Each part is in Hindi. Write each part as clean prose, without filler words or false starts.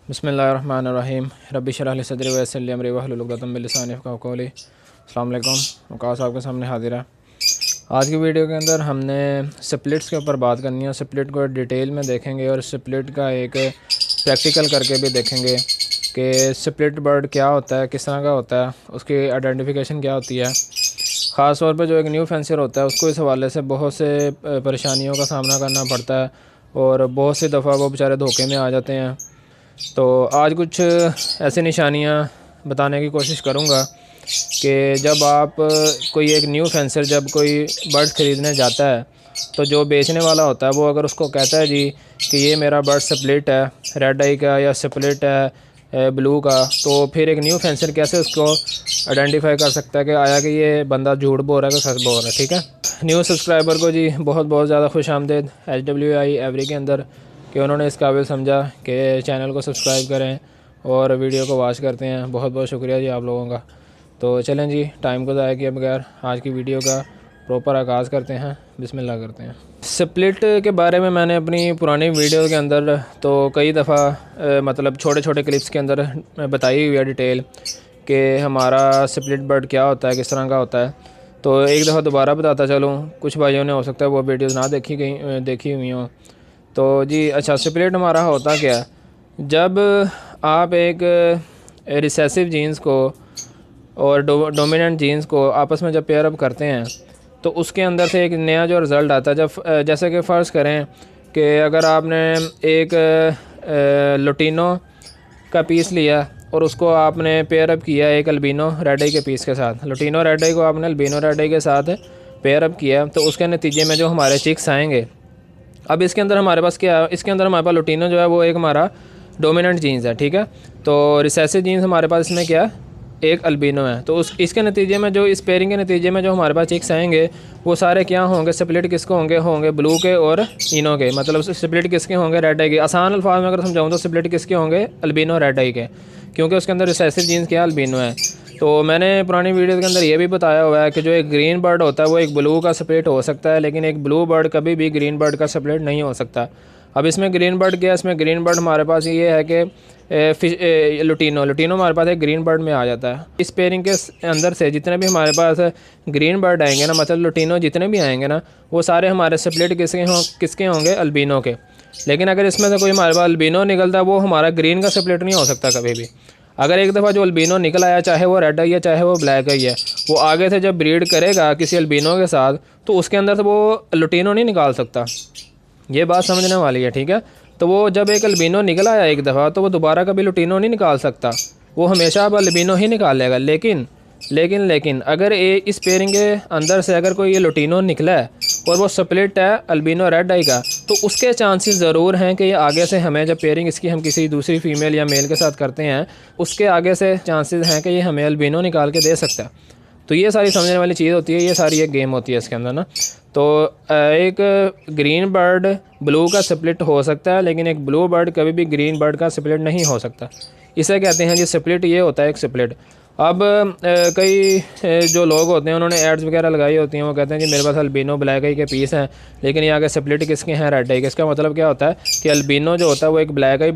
बिस्मिल्लाहिर्रहमानिर्रहीम रब्बि इश्रह ली सदरी व यस्सिर ली अमरी वहलुल उक़दतम मिन लिसानी यफ़क़हू क़ौली। अस्सलाम वालेकुम। वक़ास आपके सामने हाजिर है। आज की वीडियो के अंदर हमने स्प्लिट्स के ऊपर बात करनी है। स्प्लिट को डिटेल में देखेंगे और स्प्लिट का एक प्रैक्टिकल करके भी देखेंगे कि स्प्लिट बर्ड क्या होता है, किस तरह का होता है, उसकी आइडेंटिफिकेशन क्या होती है। ख़ास तौर पर जो एक न्यू फेंसर होता है उसको इस हवाले से बहुत से परेशानियों का सामना करना पड़ता है और बहुत सी दफ़ा वो बेचारे धोखे में आ जाते हैं। तो आज कुछ ऐसी निशानियां बताने की कोशिश करूंगा कि जब आप कोई एक न्यू फेंसर जब कोई बर्ड ख़रीदने जाता है तो जो बेचने वाला होता है वो अगर उसको कहता है जी कि ये मेरा बर्ड स्प्लिट है, रेड आई का या स्प्लिट है ब्लू का, तो फिर एक न्यू फेंसर कैसे उसको आइडेंटिफाई कर सकता है कि आया कि ये बंदा झूठ बोल रहा है कि सच बोल रहा है। ठीक है, न्यू सब्सक्राइबर को जी बहुत बहुत ज़्यादा खुश आमदेद HWI एवरी के अंदर कि उन्होंने इस काबिल समझा कि चैनल को सब्सक्राइब करें और वीडियो को वॉच करते हैं। बहुत बहुत शुक्रिया जी आप लोगों का। तो चलें जी, टाइम को ज़ाया किए बगैर आज की वीडियो का प्रॉपर आगाज़ करते हैं। बिस्मिल्लाह करते हैं। स्प्लिट के बारे में मैंने अपनी पुरानी वीडियो के अंदर तो कई दफ़ा मतलब छोटे छोटे क्लिप्स के अंदर बताई हुई है डिटेल कि हमारा स्प्लिट बर्ड क्या होता है, किस तरह का होता है। तो एक दफ़ा दोबारा बताता चलूँ, कुछ भाइयों ने हो सकता है वो वीडियोज़ ना देखी हुई हों। तो जी अच्छा, स्प्लिट हमारा होता क्या है, जब आप एक रिसेसिव जीन्स को और डोमिनेंट जीन्स को आपस में जब पेयर अप करते हैं तो उसके अंदर से एक नया जो रिज़ल्ट आता है। जब जैसे कि फ़र्ज़ करें कि अगर आपने एक लुटिनो का पीस लिया और उसको आपने पेयर अप किया एक अल्बिनो रेड आई के पीस के साथ, लुटिनो रेड आई को आपने अल्बिनो रेड आई के साथ पेयर अप किया, तो उसके नतीजे में जो हमारे चिक्स आएंगे। अब इसके अंदर हमारे पास क्या है, इसके अंदर हमारे पास लुटिनो जो है वो एक हमारा डोमिनेंट जीन्स है। ठीक है, तो रिसेसिव जीन्स हमारे पास इसमें क्या है, एक अल्बिनो है। तो इसके नतीजे में जो इस पेयरिंग के नतीजे में जो हमारे पास चिक्स आएंगे वो सारे क्या होंगे, स्प्लिट किसके होंगे ब्लू के और इनो के। मतलब स्प्लिट किसके होंगे, रेड आई के। आसान अल्फाज में अगर समझाऊँ तो स्प्लिट किसके होंगे, अल्बिनो रेड आई के, क्योंकि उसके अंदर रिसेसिव जीन्स क्या अल्बिनो है। तो मैंने पुरानी वीडियो के अंदर ये भी बताया हुआ है कि जो एक ग्रीन बर्ड होता है वो एक ब्लू का स्प्लिट हो सकता है, लेकिन एक ब्लू बर्ड कभी भी ग्रीन बर्ड का स्प्लिट नहीं हो सकता। अब इसमें ग्रीन बर्ड क्या है, इसमें ग्रीन बर्ड हमारे पास ये है कि लुटिनो हमारे पास एक ग्रीन बर्ड में आ जाता है। इस पेयरिंग के अंदर से जितने भी हमारे पास ग्रीन बर्ड आएंगे ना, मतलब लुटिनो जितने भी आएंगे ना, वो सारे हमारे स्प्लिट किसके होंगे, अल्बिनो के। लेकिन अगर इसमें से कोई हमारे पास अल्बिनो निकलता है वो हमारा ग्रीन का स्प्लिट नहीं हो सकता कभी भी। अगर एक दफ़ा जो अल्बिनो निकल आया, चाहे वो रेड आई है चाहे वो ब्लैक आई है, वो आगे से जब ब्रीड करेगा किसी अल्बिनो के साथ तो उसके अंदर से वो लुटिनो नहीं निकाल सकता। ये बात समझने वाली है। ठीक है, तो वो जब एक अल्बिनो निकल आया एक दफ़ा तो वो दोबारा कभी लुटिनो नहीं निकाल सकता, वो हमेशा अब अल्बिनो ही निकालेगा। लेकिन अगर इस पेयरिंग के अंदर से अगर कोई ये लुटिनो निकला है और वो स्प्लिट है अल्बिनो रेड आई का, तो उसके चांसेस ज़रूर हैं कि ये आगे से हमें जब पेयरिंग इसकी हम किसी दूसरी फीमेल या मेल के साथ करते हैं उसके आगे से चांसेस हैं कि ये हमें अल्बिनो निकाल के दे सकता है। तो ये सारी समझने वाली चीज़ होती है, ये सारी एक गेम होती है इसके अंदर ना। तो एक ग्रीन बर्ड ब्लू का स्प्लिट हो सकता है, लेकिन एक ब्लू बर्ड कभी भी ग्रीन बर्ड का स्प्लिट नहीं हो सकता। इसे कहते हैं जी स्प्लिट, ये होता है एक स्प्लिट। अब कई जो लोग होते हैं उन्होंने एड्स वगैरह लगाई होती हैं, वो कहते हैं कि मेरे पास अल्बिनो ब्लैक आई के पीस हैं, लेकिन ये आगे स्प्लिट किसके हैं, रेड आई के। इसका मतलब क्या होता है कि अल्बिनो जो होता है वो एक ब्लैक आई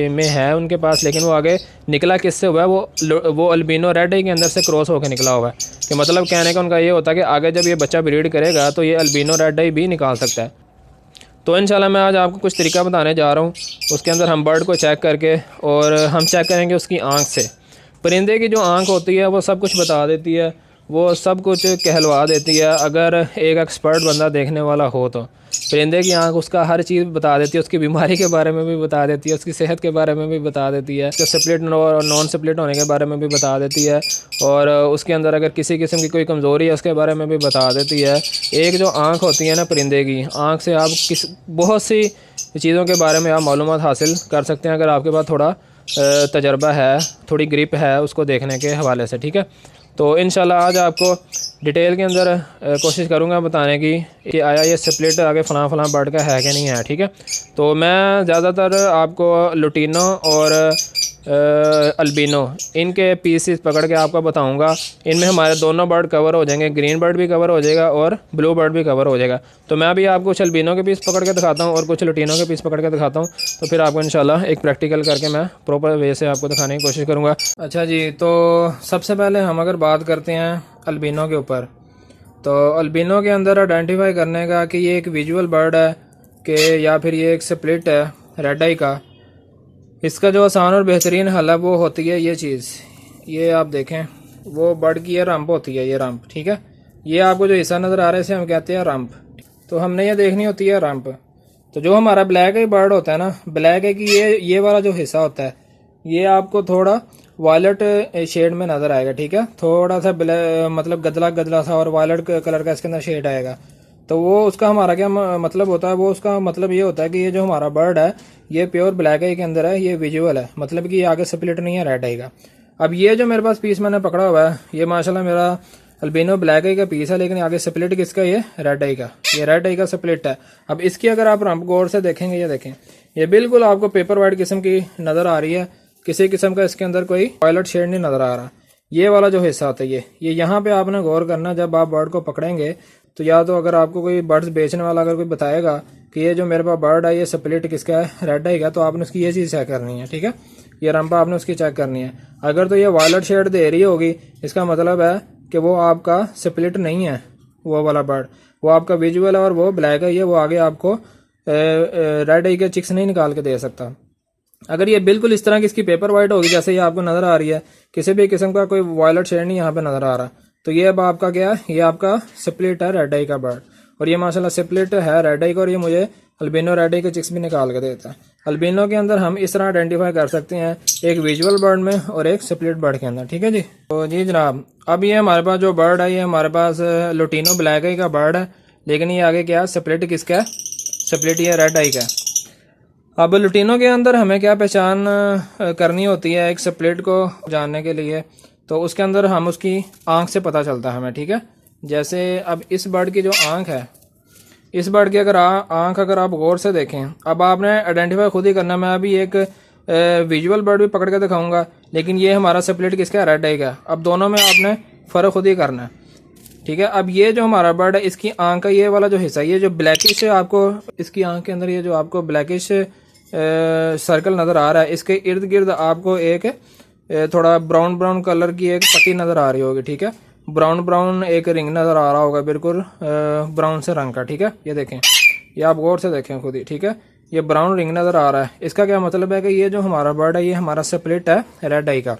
में है उनके पास, लेकिन वो आगे निकला किससे हुआ है, वो अल्बिनो रेड आई के अंदर से क्रॉस होकर निकला हुआ है। कि मतलब कहने का उनका ये होता है कि आगे जब ये बच्चा ब्रीड करेगा तो ये अल्बिनो रेड आई भी निकाल सकता है। तो इंशाल्लाह मैं आज आपको कुछ तरीका बताने जा रहा हूँ। उसके अंदर हम बर्ड को चेक करके, और हम चेक करेंगे उसकी आँख से। परिंदे की जो आँख होती है वो सब कुछ बता देती है, वो सब कुछ कहलवा देती है। अगर एक एक्सपर्ट बंदा देखने वाला हो तो परिंदे की आँख उसका हर चीज़ बता देती है, उसकी बीमारी के बारे में भी बता देती है, उसकी सेहत के बारे में भी बता देती है, उसके स्प्लिट और नॉन स्प्लिट होने के बारे में भी बता देती है, और उसके अंदर अगर किसी किस्म की कोई कमज़ोरी है उसके बारे में भी बता देती है। एक जो आँख होती है ना परिंदे की, आँख से आप बहुत सी चीज़ों के बारे में आप मालूमात हासिल कर सकते हैं अगर आपके पास थोड़ा तजर्बा है, थोड़ी ग्रिप है उसको देखने के हवाले से। ठीक है, तो इंशाल्लाह आज आपको डिटेल के अंदर कोशिश करूंगा बताने की कि आया ये स्प्लिट आगे फ़लाँ बर्ड का है कि नहीं है। ठीक है, तो मैं ज़्यादातर आपको लुटिनो और अल्बिनो, इनके पीसेस पकड़ के आपको बताऊंगा। इनमें हमारे दोनों बर्ड कवर हो जाएंगे, ग्रीन बर्ड भी कवर हो जाएगा और ब्लू बर्ड भी कवर हो जाएगा। तो मैं अभी आपको कुछ अल्बिनो के पीस पकड़ के दिखाता हूँ और कुछ लुटीनो के पीस पकड़ के दिखाता हूँ। तो फिर आपको इंशाल्लाह एक प्रैक्टिकल करके मैं प्रॉपर वे से आपको दिखाने की कोशिश करूँगा। अच्छा जी, तो सबसे पहले हम अगर बात करते हैं अल्बिनो के ऊपर, तो अल्बिनो के अंदर आइडेंटिफाई करने का कि ये एक विजुअल बर्ड है कि या फिर ये एक स्प्लिट है रेड आई का, इसका जो आसान और बेहतरीन हल है वो होती है ये चीज़। ये आप देखें, वो बर्ड की ये रंप होती है, ये रंप, ठीक है। ये आपको जो हिस्सा नज़र आ रहा है इसे हम कहते हैं रंप। तो हमने ये देखनी होती है रंप। तो जो हमारा ब्लैक आई बर्ड होता है ना, ब्लैक आई की ये वाला जो हिस्सा होता है ये आपको थोड़ा वायलेट शेड में नज़र आएगा, ठीक है। थोड़ा सा मतलब गदला गदला सा और वायलेट कलर का इसके अंदर शेड आएगा। तो वो उसका हमारा क्या मतलब होता है, वो उसका मतलब ये होता है कि ये जो हमारा बर्ड है ये प्योर ब्लैक आई के अंदर है, ये विजुअल है, मतलब कि ये आगे स्प्लिट नहीं है रेड आई का। अब ये जो मेरे पास पीस मैंने पकड़ा हुआ है ये माशाल्लाह मेरा अल्बिनो ब्लैक आई का पीस है, लेकिन आगे स्प्लिट किसका, ये रेड आई का, ये रेड आई का स्प्लिट है। अब इसकी अगर आप रंप गौर से देखेंगे, ये देखें, ये बिल्कुल आपको पेपर वाइट किस्म की नज़र आ रही है, किसी किस्म का इसके अंदर कोई वायलेट शेड नहीं नज़र आ रहा। ये वाला जो हिस्सा होता है ये यहाँ पे आपने गौर करना, जब आप बर्ड को पकड़ेंगे तो या तो अगर आपको कोई बर्ड्स बेचने वाला अगर कोई बताएगा कि ये जो मेरे पास बर्ड है ये स्प्लिट किसका है, रेड आई का, तो आपने उसकी ये चीज़ चेक करनी है, ठीक है। ये रंपा आपने उसकी चेक करनी है। अगर तो ये वायलेट शेड दे रही होगी इसका मतलब है कि वो आपका स्प्लिट नहीं है, वो वाला बर्ड, वो आपका विजुअल है और वो ब्लैक है, ये वो आगे आपको रेड आई के चिक्स नहीं निकाल के दे सकता। अगर ये बिल्कुल इस तरह की इसकी पेपर वाइट होगी जैसे ये आपको नज़र आ रही है, किसी भी किस्म का कोई वायलेट शेड नहीं यहाँ पे नज़र आ रहा, तो ये अब आपका क्या है, ये आपका स्प्लिट है रेड आई का बर्ड। और ये माशाल्लाह स्प्लिट है रेड आई का, और ये मुझे अल्बिनो रेड आई के चिक्स भी निकाल के देता है। अल्बिनो के अंदर हम इस तरह आइडेंटिफाई कर सकते हैं, एक विजुअल बर्ड में और एक स्प्लिट बर्ड के अंदर, ठीक है जी। तो जी जनाब, अब ये हमारे पास जो बर्ड है ये हमारे पास लुटीनो ब्लैक आई का बर्ड है, लेकिन ये आगे क्या है, स्प्लिट किसका है, स्प्लिट ये रेड आई का है। अब लुटीनो के अंदर हमें क्या पहचान करनी होती है एक स्प्लिट को जानने के लिए, तो उसके अंदर हम उसकी आंख से पता चलता है हमें, ठीक है। जैसे अब इस बर्ड की जो आंख है, इस बर्ड की अगर आंख अगर आप गौर से देखें, अब आपने आइडेंटिफाई खुद ही करना। मैं अभी एक विजुअल बर्ड भी पकड़ के दिखाऊंगा, लेकिन ये हमारा स्प्लिट किसका है, रेड आई का। अब दोनों में आपने फ़र्क खुद ही करना है, ठीक है। अब ये जो हमारा बर्ड है इसकी आंख का ये वाला जो हिस्सा, ये जो ब्लैकिश है, आपको इसकी आंख के अंदर ये जो आपको ब्लैकिश सर्कल नज़र आ रहा है, इसके इर्द गिर्द आपको एक थोड़ा ब्राउन ब्राउन कलर की एक पट्टी नज़र आ रही होगी, ठीक है। ब्राउन ब्राउन एक रिंग नज़र आ रहा होगा, बिल्कुल ब्राउन से रंग का, ठीक है। ये देखें, ये आप गौर से देखें खुद ही, ठीक है। ये ब्राउन रिंग नज़र आ रहा है, इसका क्या मतलब है कि ये जो हमारा बर्ड है ये हमारा स्प्लिट है रेड आई का।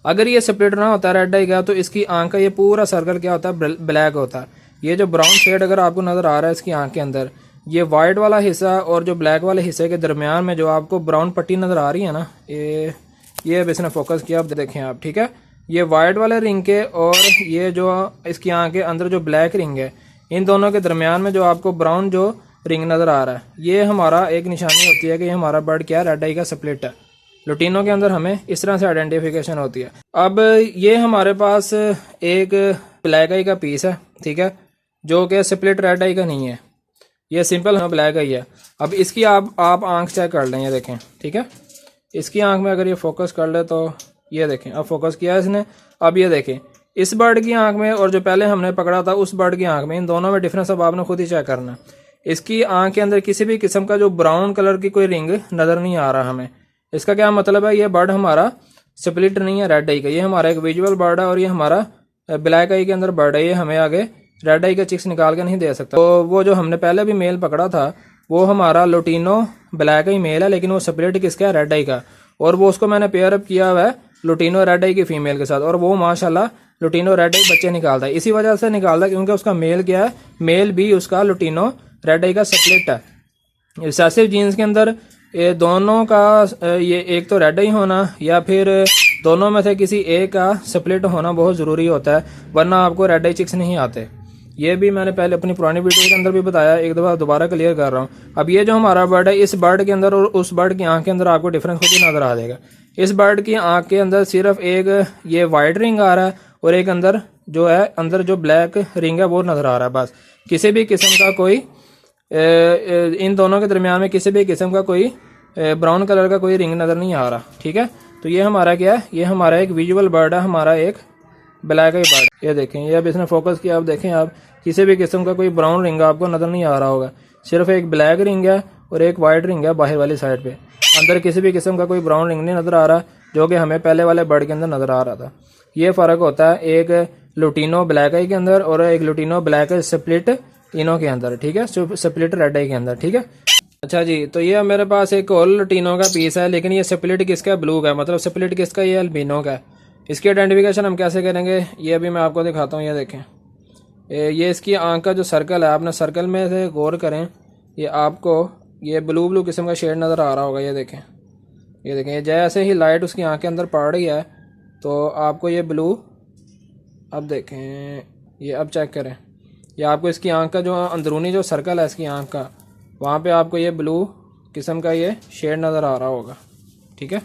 अगर ये स्प्लिट ना होता रेड आई का तो इसकी आंख का ये पूरा सर्कल क्या होता है, ब्लैक होता है। ये जो ब्राउन शेड अगर आपको नज़र आ रहा है इसकी आंख के अंदर, ये वाइट वाला हिस्सा और जो ब्लैक वाले हिस्से के दरमियान में जो आपको ब्राउन पट्टी नज़र आ रही है ना, ये अब इसने फोकस किया, अब देखें आप, ठीक है। ये वाइट वाले रिंग के और ये जो इसकी आंख के अंदर जो ब्लैक रिंग है, इन दोनों के दरमियान में जो आपको ब्राउन जो रिंग नज़र आ रहा है, ये हमारा एक निशानी होती है कि ये हमारा बर्ड क्या है, रेड आई का स्प्लिट है। लुटीनो के अंदर हमें इस तरह से आइडेंटिफिकेशन होती है। अब ये हमारे पास एक ब्लैक आई का पीस है, ठीक है, जो कि स्प्लिट रेड आई का नहीं है, ये सिंपल ब्लैक आई है। अब इसकी आप आंख चेक कर लें, ये देखें, ठीक है। इसकी आंख में अगर ये फोकस कर ले तो ये देखें, अब फोकस किया है इसने। अब ये देखें, इस बर्ड की आंख में और जो पहले हमने पकड़ा था उस बर्ड की आंख में, इन दोनों में डिफरेंस अब आपने खुद ही चेक करना। इसकी आंख के अंदर किसी भी किस्म का जो ब्राउन कलर की कोई रिंग नज़र नहीं आ रहा हमें। इसका क्या मतलब है, ये बर्ड हमारा स्प्लिट नहीं है रेड आई का, ये हमारा एक विजुअल बर्ड है और ये हमारा ब्लैक आई के अंदर बर्ड है, ये हमें आगे रेड आई के चिक्स निकाल के नहीं दे सकता। तो वो जो हमने पहले भी मेल पकड़ा था वो हमारा लुटीनो ब्लैक आई मेल है, लेकिन वो स्प्लिट किसका है, रेड आई का। और वो उसको मैंने पेयर अप किया हुआ है लुटीनो रेड आई की फीमेल के साथ, और वो माशाल्लाह लुटीनो रेड आई बच्चे निकालता है। इसी वजह से निकालता है क्योंकि उसका मेल क्या है, मेल भी उसका लुटीनो रेड आई का स्प्लिट है। रिसेसिव जीन्स के अंदर ये दोनों का ये एक तो रेड आई होना या फिर दोनों में से किसी एक का स्प्लिट होना बहुत ज़रूरी होता है, वरना आपको रेड आई चिक्स नहीं आते। ये भी मैंने पहले अपनी पुरानी वीडियो के अंदर भी बताया, एक दफ़ा दोबारा क्लियर कर रहा हूँ। अब ये जो हमारा बर्ड है, इस बर्ड के अंदर और उस बर्ड की आंख के अंदर आपको डिफरेंस खुद ही नज़र आ जाएगा। इस बर्ड की आंख के अंदर सिर्फ एक ये वाइट रिंग आ रहा है और एक अंदर जो है, अंदर जो ब्लैक रिंग है वो नज़र आ रहा है। बस किसी भी किस्म का कोई इन दोनों के दरमियान में किसी भी किस्म का कोई ब्राउन कलर का कोई रिंग नज़र नहीं आ रहा। ठीक है, तो ये हमारा क्या है, ये हमारा एक विजुअल बर्ड है, हमारा एक ब्लैक आई बर्ड। ये देखें, ये अब इसने फोकस किया, आप देखें, आप किसी भी किस्म का कोई ब्राउन रिंग आपको नज़र नहीं आ रहा होगा, सिर्फ एक ब्लैक रिंग है और एक वाइट रिंग है बाहर वाली साइड पे। अंदर किसी भी किस्म का कोई ब्राउन रिंग नहीं नज़र आ रहा, जो कि हमें पहले वाले बर्ड के अंदर नज़र आ रहा था। ये फ़र्क होता है एक लुटीनो ब्लैक आई के अंदर और एक लुटीनो ब्लैक स्प्लिट इनो के अंदर। ठीक है, स्प्लिट रेड आई के अंदर। ठीक है, अच्छा जी, तो ये मेरे पास एक और लुटीनो का पीस है, लेकिन ये स्प्लिट किसका है, ब्लू का, मतलब स्प्लिट किसका, ये अल्बिनो का है। इसकी आइडेंटिफिकेशन हम कैसे करेंगे, ये अभी मैं आपको दिखाता हूँ। ये देखें, ये इसकी आंख का जो सर्कल है, आपने सर्कल में से गौर करें, ये आपको ये ब्लू ब्लू किस्म का शेड नज़र आ रहा होगा। ये देखें, ये देखें, ये जैसे ही लाइट उसकी आंख के अंदर पड़ रही है तो आपको ये ब्लू, अब देखें, ये अब चेक करें, ये आपको इसकी आंख का जो अंदरूनी जो सर्कल है इसकी आंख का, वहाँ पे आपको ये ब्लू किस्म का ये शेड नज़र आ रहा होगा। ठीक है,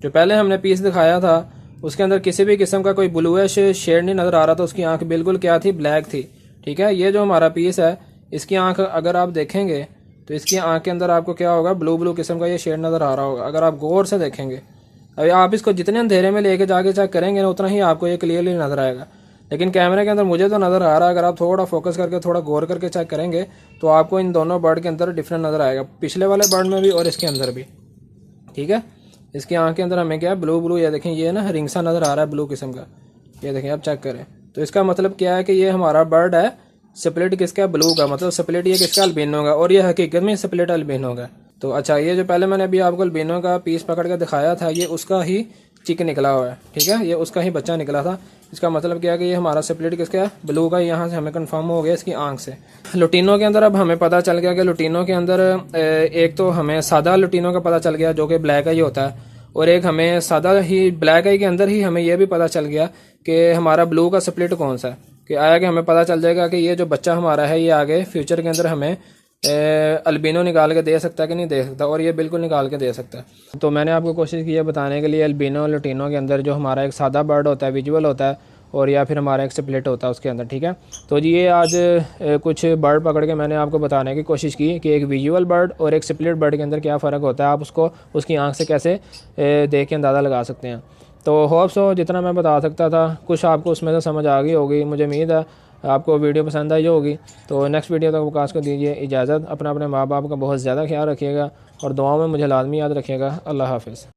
जो पहले हमने पीस दिखाया था उसके अंदर किसी भी किस्म का कोई ब्लूइश शेड नहीं नज़र आ रहा था, उसकी आंख बिल्कुल क्या थी, ब्लैक थी। ठीक है, ये जो हमारा पीस है इसकी आंख अगर आप देखेंगे तो इसकी आंख के अंदर आपको क्या होगा, ब्लू ब्लू किस्म का ये शेड नज़र आ रहा होगा अगर आप गौर से देखेंगे। अभी आप इसको जितने अंधेरे में लेके जाके चेक करेंगे ना, उतना ही आपको ये क्लियरली नज़र आएगा, लेकिन कैमरे के अंदर मुझे तो नज़र आ रहा है। अगर आप थोड़ा फोकस करके थोड़ा गौर करके चेक करेंगे तो आपको इन दोनों बर्ड के अंदर डिफरेंट नज़र आएगा, पिछले वाले बर्ड में भी और इसके अंदर भी। ठीक है, इसकी आंख के अंदर हमें क्या है, ब्लू ब्लू, ये देखें, ये ना रिंग सा नज़र आ रहा है ब्लू किस्म का। ये देखें, आप चेक करें, तो इसका मतलब क्या है कि ये हमारा बर्ड है स्प्लिट किसका, ब्लू का, मतलब स्प्लिट ये किसका, अल्बिनो का, और ये हकीकत में स्प्लिट अल्बिनो का। तो अच्छा, ये जो पहले मैंने अभी आपको अल्बिनो का पीस पकड़ के दिखाया था, ये उसका ही चिक निकला हुआ है। ठीक है, ये उसका ही बच्चा निकला था। इसका मतलब क्या है कि ये हमारा स्प्लिट किसका है, ब्लू का। यहाँ से हमें कंफर्म हो गया इसकी आंख से। लुटीनो के अंदर अब हमें पता चल गया कि लुटीनो के अंदर एक तो हमें सादा लुटीनो का पता चल गया जो कि ब्लैक आई होता है, और एक हमें सादा ही ब्लैक आई के अंदर ही हमें यह भी पता चल गया कि हमारा ब्लू का स्प्लिट कौन सा है, कि आया कि हमें पता चल जाएगा कि ये जो बच्चा हमारा है ये आगे फ्यूचर के अंदर हमें अल्बिनो निकाल के दे सकता है कि नहीं दे सकता, और ये बिल्कुल निकाल के दे सकता है। तो मैंने आपको कोशिश की है बताने के लिए अल्बिनो और लुटीनो के अंदर जो हमारा एक सादा बर्ड होता है, विजुअल होता है, और या फिर हमारा एक स्प्लिट होता है उसके अंदर। ठीक है, तो जी ये आज कुछ बर्ड पकड़ के मैंने आपको बताने की कोशिश की कि एक विजुअल बर्ड और एक स्प्लिट बर्ड के अंदर क्या फ़र्क होता है, आप उसको उसकी आंख से कैसे देख के अंदाज़ा लगा सकते हैं। तो होप सो जितना मैं बता सकता था कुछ आपको उसमें से समझ आ गई होगी, मुझे उम्मीद है आपको वीडियो पसंद आई होगी। तो नेक्स्ट वीडियो तक वकास को दीजिए इजाज़त। अपने माँ बाप का बहुत ज़्यादा ख्याल रखिएगा और दुआओं में मुझे लाजमी याद रखिएगा। अल्लाह हाफ़िज़।